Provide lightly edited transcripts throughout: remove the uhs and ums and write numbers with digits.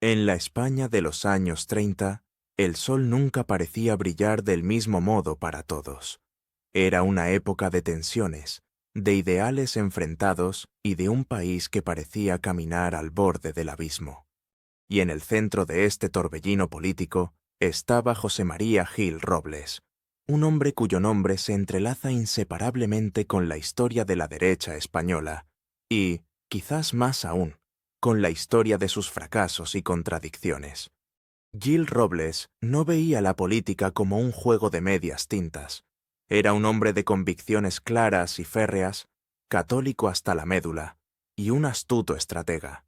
En la España de los años 30, el sol nunca parecía brillar del mismo modo para todos. Era una época de tensiones, de ideales enfrentados y de un país que parecía caminar al borde del abismo. Y en el centro de este torbellino político estaba José María Gil Robles, un hombre cuyo nombre se entrelaza inseparablemente con la historia de la derecha española y, quizás más aún, con la historia de sus fracasos y contradicciones. Gil Robles no veía la política como un juego de medias tintas. Era un hombre de convicciones claras y férreas, católico hasta la médula, y un astuto estratega.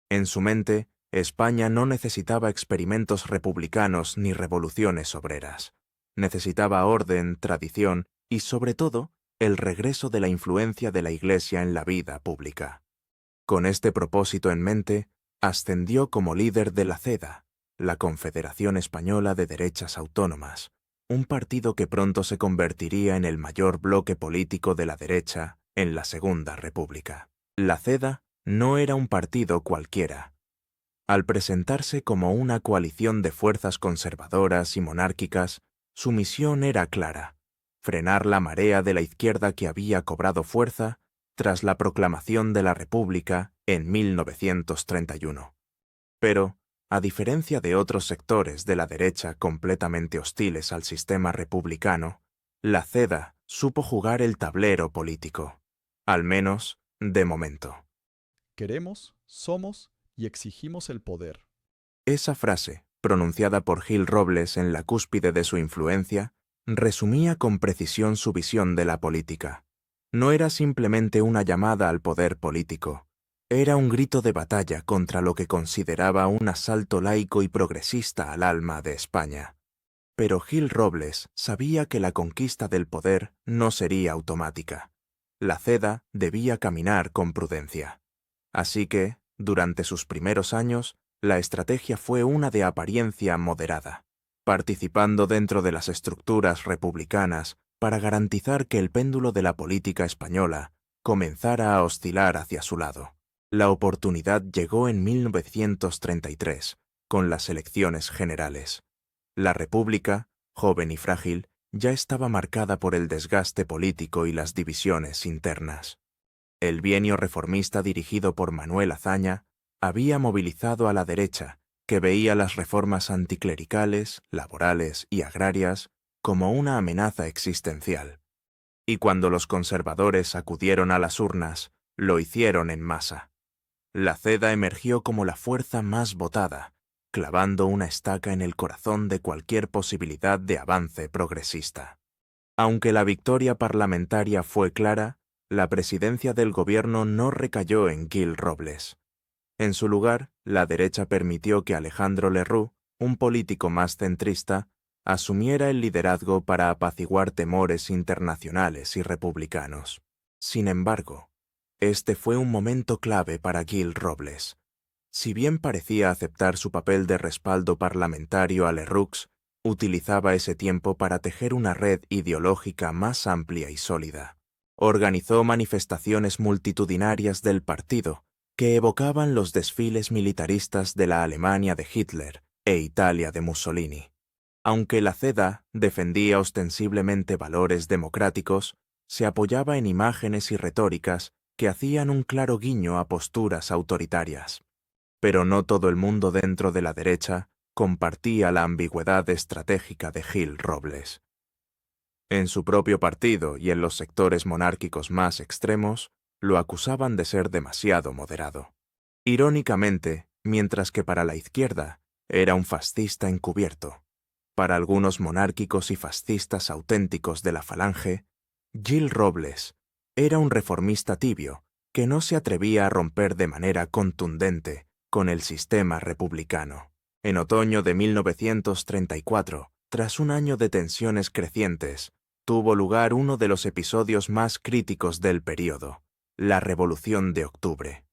En su mente, España no necesitaba experimentos republicanos ni revoluciones obreras. Necesitaba orden, tradición y, sobre todo, el regreso de la influencia de la Iglesia en la vida pública. Con este propósito en mente, ascendió como líder de la CEDA, la Confederación Española de Derechas Autónomas, un partido que pronto se convertiría en el mayor bloque político de la derecha en la Segunda República. La CEDA no era un partido cualquiera. Al presentarse como una coalición de fuerzas conservadoras y monárquicas, su misión era clara: frenar la marea de la izquierda que había cobrado fuerza tras la proclamación de la República en 1931. Pero, a diferencia de otros sectores de la derecha completamente hostiles al sistema republicano, la CEDA supo jugar el tablero político, al menos de momento. Queremos, somos y exigimos el poder. Esa frase, pronunciada por Gil Robles en la cúspide de su influencia, resumía con precisión su visión de la política. No era simplemente una llamada al poder político, era un grito de batalla contra lo que consideraba un asalto laico y progresista al alma de España. Pero Gil Robles sabía que la conquista del poder no sería automática. La CEDA debía caminar con prudencia. Así que, durante sus primeros años, la estrategia fue una de apariencia moderada, participando dentro de las estructuras republicanas para garantizar que el péndulo de la política española comenzara a oscilar hacia su lado. La oportunidad llegó en 1933, con las elecciones generales. La República, joven y frágil, ya estaba marcada por el desgaste político y las divisiones internas. El bienio reformista dirigido por Manuel Azaña había movilizado a la derecha, que veía las reformas anticlericales, laborales y agrarias como una amenaza existencial. Y cuando los conservadores acudieron a las urnas, lo hicieron en masa. La CEDA emergió como la fuerza más votada, clavando una estaca en el corazón de cualquier posibilidad de avance progresista. Aunque la victoria parlamentaria fue clara, la presidencia del gobierno no recayó en Gil Robles. En su lugar, la derecha permitió que Alejandro Lerroux, un político más centrista, asumiera el liderazgo para apaciguar temores internacionales y republicanos. Sin embargo, este fue un momento clave para Gil Robles. Si bien parecía aceptar su papel de respaldo parlamentario a Lerroux, utilizaba ese tiempo para tejer una red ideológica más amplia y sólida. Organizó manifestaciones multitudinarias del partido que evocaban los desfiles militaristas de la Alemania de Hitler e Italia de Mussolini. Aunque la CEDA defendía ostensiblemente valores democráticos, se apoyaba en imágenes y retóricas que hacían un claro guiño a posturas autoritarias. Pero no todo el mundo dentro de la derecha compartía la ambigüedad estratégica de Gil Robles. En su propio partido y en los sectores monárquicos más extremos, lo acusaban de ser demasiado moderado. Irónicamente, mientras que para la izquierda era un fascista encubierto, para algunos monárquicos y fascistas auténticos de la Falange, Gil Robles era un reformista tibio que no se atrevía a romper de manera contundente con el sistema republicano. En otoño de 1934, tras un año de tensiones crecientes, tuvo lugar uno de los episodios más críticos del período, la Revolución de Octubre.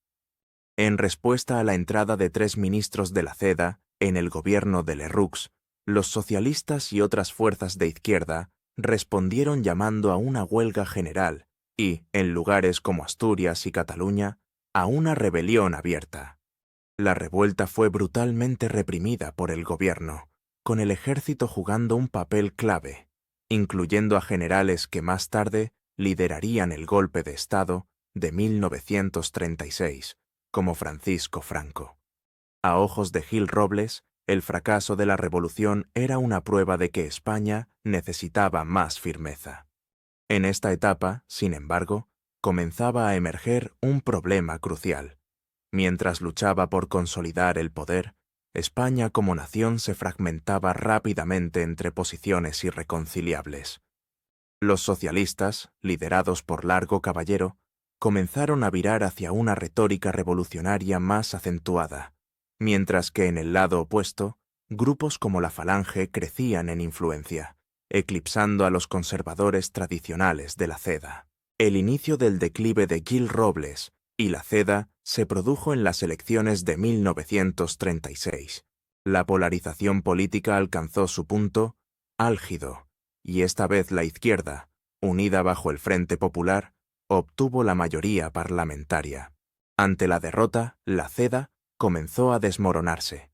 En respuesta a la entrada de 3 ministros de la CEDA en el gobierno de Lerroux, los socialistas y otras fuerzas de izquierda respondieron llamando a una huelga general y, en lugares como Asturias y Cataluña, a una rebelión abierta. La revuelta fue brutalmente reprimida por el gobierno, con el ejército jugando un papel clave, incluyendo a generales que más tarde liderarían el golpe de Estado de 1936, como Francisco Franco. A ojos de Gil Robles, el fracaso de la revolución era una prueba de que España necesitaba más firmeza. En esta etapa, sin embargo, comenzaba a emerger un problema crucial. Mientras luchaba por consolidar el poder, España como nación se fragmentaba rápidamente entre posiciones irreconciliables. Los socialistas, liderados por Largo Caballero, comenzaron a virar hacia una retórica revolucionaria más acentuada, mientras que en el lado opuesto, grupos como la Falange crecían en influencia, eclipsando a los conservadores tradicionales de la CEDA. El inicio del declive de Gil Robles y la CEDA se produjo en las elecciones de 1936. La polarización política alcanzó su punto álgido, y esta vez la izquierda, unida bajo el Frente Popular, obtuvo la mayoría parlamentaria. Ante la derrota, la CEDA comenzó a desmoronarse.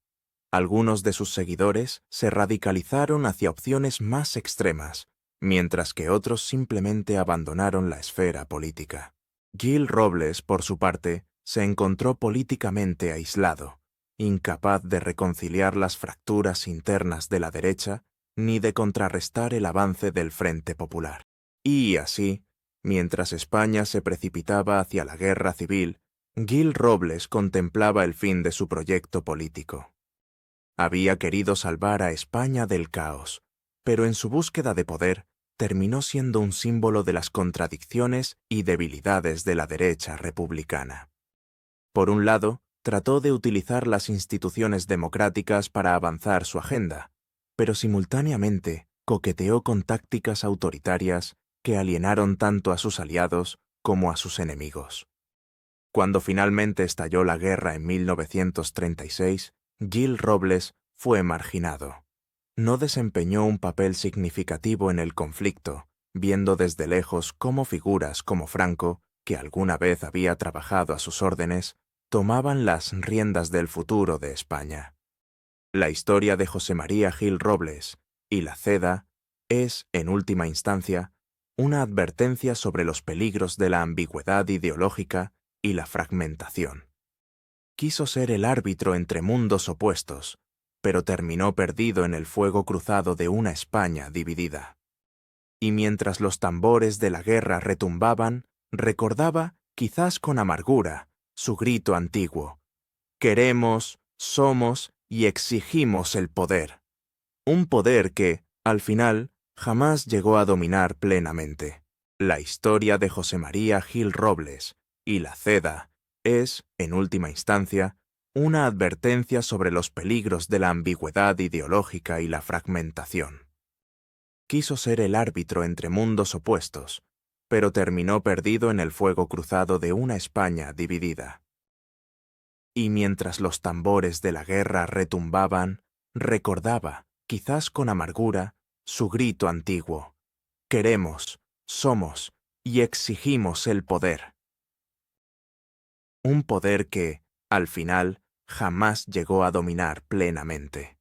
Algunos de sus seguidores se radicalizaron hacia opciones más extremas, mientras que otros simplemente abandonaron la esfera política. Gil Robles, por su parte, se encontró políticamente aislado, incapaz de reconciliar las fracturas internas de la derecha ni de contrarrestar el avance del Frente Popular. Y así, mientras España se precipitaba hacia la guerra civil, Gil Robles contemplaba el fin de su proyecto político. Había querido salvar a España del caos, pero en su búsqueda de poder terminó siendo un símbolo de las contradicciones y debilidades de la derecha republicana. Por un lado, trató de utilizar las instituciones democráticas para avanzar su agenda, pero simultáneamente coqueteó con tácticas autoritarias que alienaron tanto a sus aliados como a sus enemigos. Cuando finalmente estalló la guerra en 1936, Gil Robles fue marginado. No desempeñó un papel significativo en el conflicto, viendo desde lejos cómo figuras como Franco, que alguna vez había trabajado a sus órdenes, tomaban las riendas del futuro de España. La historia de José María Gil Robles y la CEDA es, en última instancia, una advertencia sobre los peligros de la ambigüedad ideológica y la fragmentación. Quiso ser el árbitro entre mundos opuestos, pero terminó perdido en el fuego cruzado de una España dividida. Y mientras los tambores de la guerra retumbaban, recordaba, quizás con amargura, su grito antiguo: «Queremos, somos y exigimos el poder». Un poder que, al final, jamás llegó a dominar plenamente. La historia de José María Gil Robles y la CEDA es, en última instancia, una advertencia sobre los peligros de la ambigüedad ideológica y la fragmentación. Quiso ser el árbitro entre mundos opuestos, pero terminó perdido en el fuego cruzado de una España dividida. Y mientras los tambores de la guerra retumbaban, recordaba, quizás con amargura, su grito antiguo: «Queremos, somos y exigimos el poder». Un poder que, al final, jamás llegó a dominar plenamente.